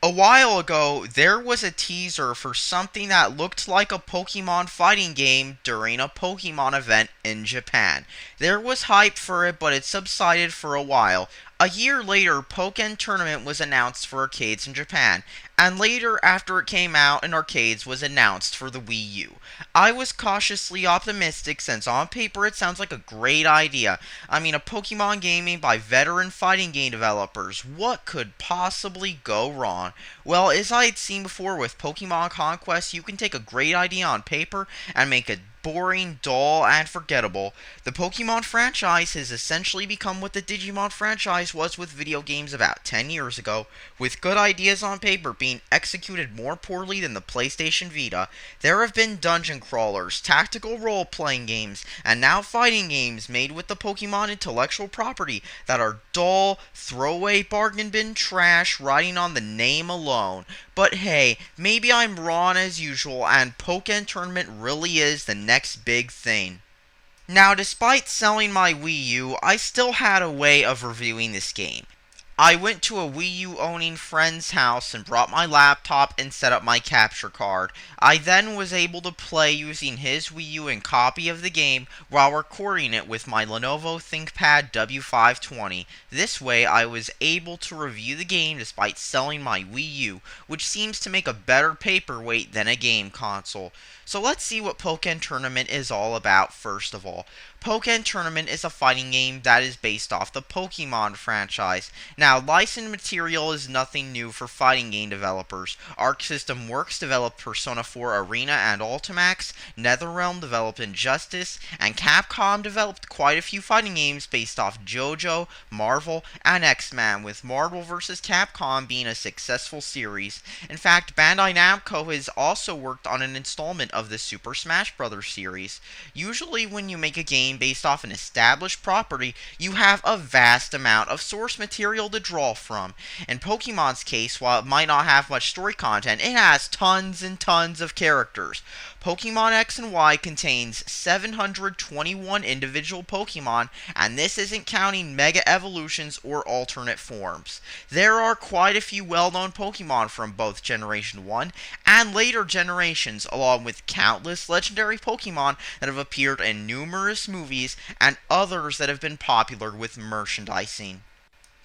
A while ago, there was a teaser for something that looked like a Pokemon fighting game during a Pokemon event in Japan. There was hype for it, but it subsided for a while. A year later, Pokken Tournament was announced for arcades in Japan, and later, after it came out in arcades, was announced for the Wii U. I was cautiously optimistic since on paper it sounds like a great idea. I mean, a Pokemon game made by veteran fighting game developers. What could possibly go wrong? Well, as I had seen before with Pokemon Conquest, you can take a great idea on paper and make it boring, dull, and forgettable. The Pokemon franchise has essentially become what the Digimon franchise was with video games about 10 years ago, with good ideas on paper being executed more poorly than the PlayStation Vita. There have been dungeon crawlers, tactical role-playing games, and now fighting games made with the Pokemon intellectual property that are dull, throwaway bargain bin trash riding on the name alone. But hey, maybe I'm wrong as usual, and Pokken Tournament really is the next big thing. Now, despite selling my Wii U, I still had a way of reviewing this game. I went to a Wii U owning friend's house and brought my laptop and set up my capture card. I then was able to play using his Wii U and copy of the game while recording it with my Lenovo ThinkPad W520. This way I was able to review the game despite selling my Wii U, which seems to make a better paperweight than a game console. So let's see what Pokken Tournament is all about first of all. Pokken Tournament is a fighting game that is based off the Pokemon franchise. Now, licensed material is nothing new for fighting game developers. Arc System Works developed Persona 4 Arena and Ultimax, NetherRealm developed Injustice, and Capcom developed quite a few fighting games based off JoJo, Marvel, and X-Men, with Marvel vs. Capcom being a successful series. In fact, Bandai Namco has also worked on an installment of the Super Smash Bros. Series. Usually when you make a game based off an established property, you have a vast amount of source material to draw from. In Pokemon's case, while it might not have much story content, it has tons and tons of characters. Pokemon X and Y contains 721 individual Pokemon, and this isn't counting Mega Evolutions or alternate forms. There are quite a few well-known Pokemon from both Generation 1 and later generations, along with countless legendary Pokemon that have appeared in numerous movies and others that have been popular with merchandising.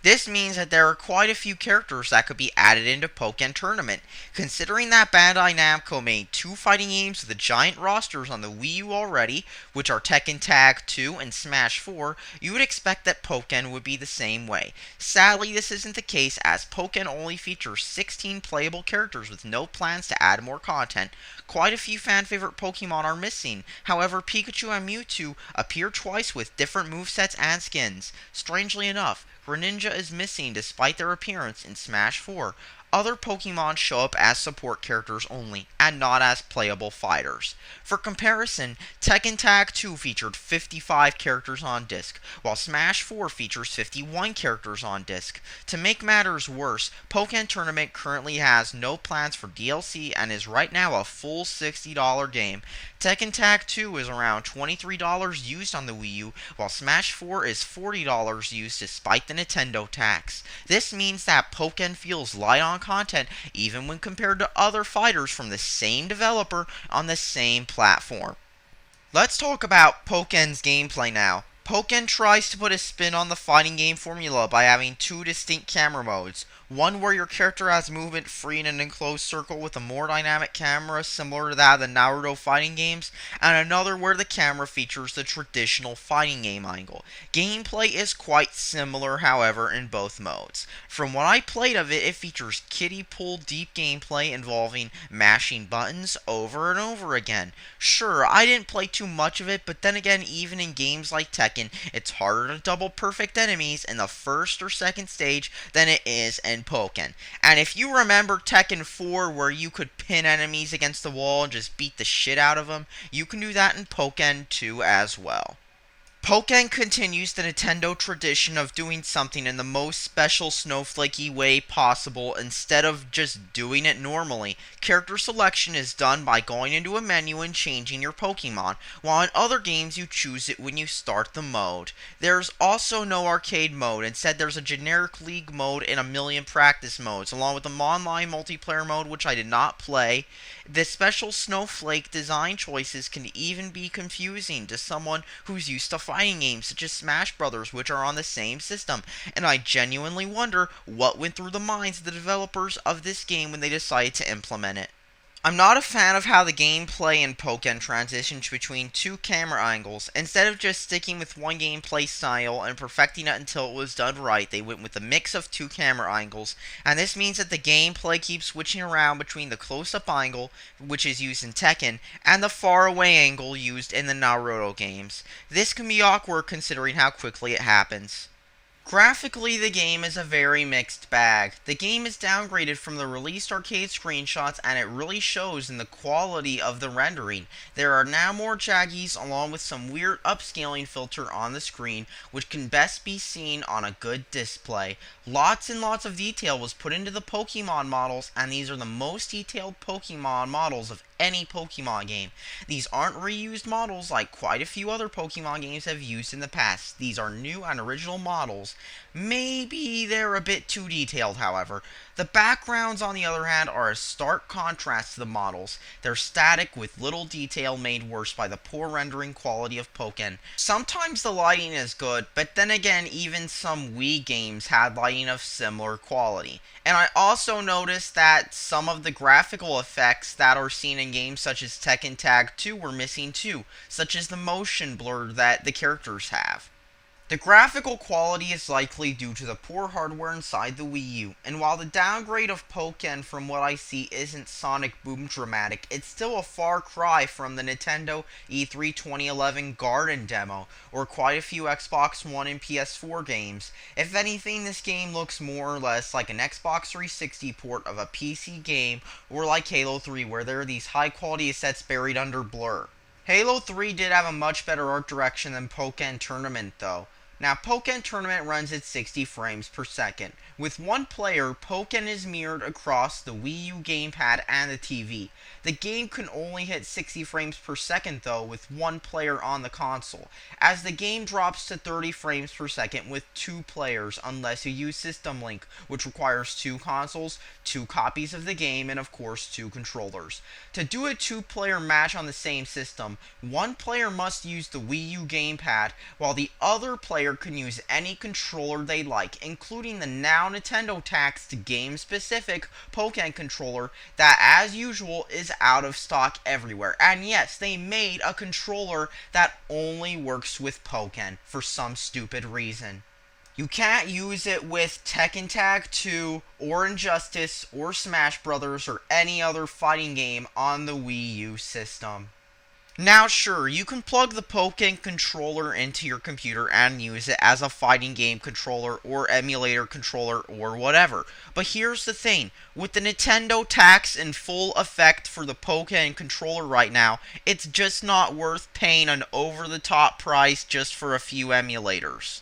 This means that there are quite a few characters that could be added into Pokken Tournament. Considering that Bandai Namco made two fighting games with the giant rosters on the Wii U already, which are Tekken Tag 2 and Smash 4, you would expect that Pokken would be the same way. Sadly, this isn't the case, as Pokken only features 16 playable characters with no plans to add more content. Quite a few fan-favorite Pokemon are missing. However, Pikachu and Mewtwo appear twice with different movesets and skins. Strangely enough, Greninja is missing despite their appearance in Smash 4. Other Pokemon show up as support characters only, and not as playable fighters. For comparison, Tekken Tag 2 featured 55 characters on disc, while Smash 4 features 51 characters on disc. To make matters worse, Pokken Tournament currently has no plans for DLC and is right now a full $60 game. Tekken Tag 2 is around $23 used on the Wii U, while Smash 4 is $40 used despite the Nintendo tax. This means that Pokken feels light on content even when compared to other fighters from the same developer on the same platform. Let's talk about Pokken's gameplay now. Pokken tries to put a spin on the fighting game formula by having two distinct camera modes. One where your character has movement free in an enclosed circle with a more dynamic camera similar to that of the Naruto fighting games, and another where the camera features the traditional fighting game angle. Gameplay is quite similar, however, in both modes. From what I played of it, it features kiddie pool deep gameplay involving mashing buttons over and over again. Sure, I didn't play too much of it, but then again, even in games like Tekken, it's harder to double perfect enemies in the first or second stage than it is in Pokken. And if you remember Tekken 4 where you could pin enemies against the wall and just beat the shit out of them, you can do that in Pokken 2 as well. Pokken continues the Nintendo tradition of doing something in the most special snowflakey way possible instead of just doing it normally. Character selection is done by going into a menu and changing your Pokemon, while in other games you choose it when you start the mode. There's also no arcade mode, instead there's a generic league mode and a million practice modes, along with an online multiplayer mode which I did not play. The special snowflake design choices can even be confusing to someone who's used to fighting games such as Smash Brothers, which are on the same system, and I genuinely wonder what went through the minds of the developers of this game when they decided to implement it. I'm not a fan of how the gameplay in Pokken transitions between two camera angles. Instead of just sticking with one gameplay style and perfecting it until it was done right, they went with a mix of two camera angles, and this means that the gameplay keeps switching around between the close-up angle, which is used in Tekken, and the far-away angle used in the Naruto games. This can be awkward considering how quickly it happens. Graphically, the game is a very mixed bag. The game is downgraded from the released arcade screenshots, and it really shows in the quality of the rendering. There are now more jaggies along with some weird upscaling filter on the screen, which can best be seen on a good display. Lots and lots of detail was put into the Pokemon models, and these are the most detailed Pokemon models of any Pokemon game. These aren't reused models like quite a few other Pokemon games have used in the past. These are new and original models. Maybe they're a bit too detailed, however. The backgrounds, on the other hand, are a stark contrast to the models. They're static with little detail made worse by the poor rendering quality of Pokken. Sometimes the lighting is good, but then again, even some Wii games had lighting of similar quality. And I also noticed that some of the graphical effects that are seen in games such as Tekken Tag 2 were missing too, such as the motion blur that the characters have. The graphical quality is likely due to the poor hardware inside the Wii U, and while the downgrade of Pokken from what I see isn't Sonic Boom dramatic, it's still a far cry from the Nintendo E3 2011 Garden demo, or quite a few Xbox One and PS4 games. If anything, this game looks more or less like an Xbox 360 port of a PC game, or like Halo 3, where there are these high quality assets buried under blur. Halo 3 did have a much better art direction than Pokken Tournament though. Now, Pokken Tournament runs at 60 frames per second. With one player, Pokken is mirrored across the Wii U gamepad and the TV. The game can only hit 60 frames per second though with one player on the console, as the game drops to 30 frames per second with two players unless you use System Link, which requires two consoles, two copies of the game, and of course two controllers. To do a two-player match on the same system, one player must use the Wii U gamepad, while the other player can use any controller they like, including the now Nintendo taxed game-specific Pokken controller that, as usual, is out of stock everywhere. And yes, they made a controller that only works with Pokken for some stupid reason. You can't use it with Tekken Tag 2, or Injustice, or Smash Brothers, or any other fighting game on the Wii U system. Now sure, you can plug the Pokken controller into your computer and use it as a fighting game controller or emulator controller or whatever. But here's the thing, with the Nintendo tax in full effect for the Pokken controller right now, it's just not worth paying an over-the-top price just for a few emulators.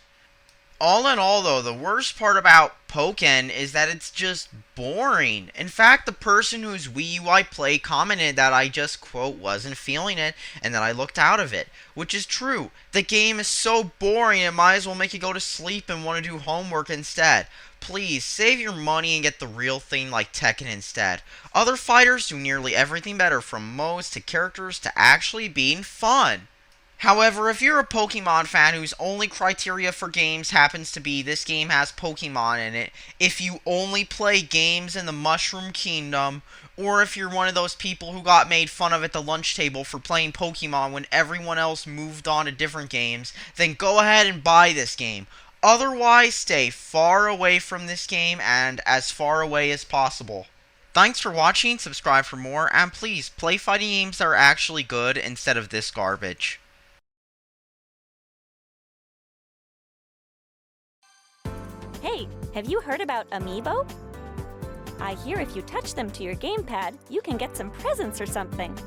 All in all, though, the worst part about Pokken is that it's just boring. In fact, the person whose Wii U I play commented that I just, quote, wasn't feeling it, and that I looked out of it. Which is true. The game is so boring, it might as well make you go to sleep and want to do homework instead. Please, save your money and get the real thing like Tekken instead. Other fighters do nearly everything better, from modes to characters to actually being fun. However, if you're a Pokemon fan whose only criteria for games happens to be this game has Pokemon in it, if you only play games in the Mushroom Kingdom, or if you're one of those people who got made fun of at the lunch table for playing Pokemon when everyone else moved on to different games, then go ahead and buy this game. Otherwise, stay far away from this game and as far away as possible. Thanks for watching, subscribe for more, and please, play fighting games that are actually good instead of this garbage. Hey, have you heard about Amiibo? I hear if you touch them to your gamepad, you can get some presents or something.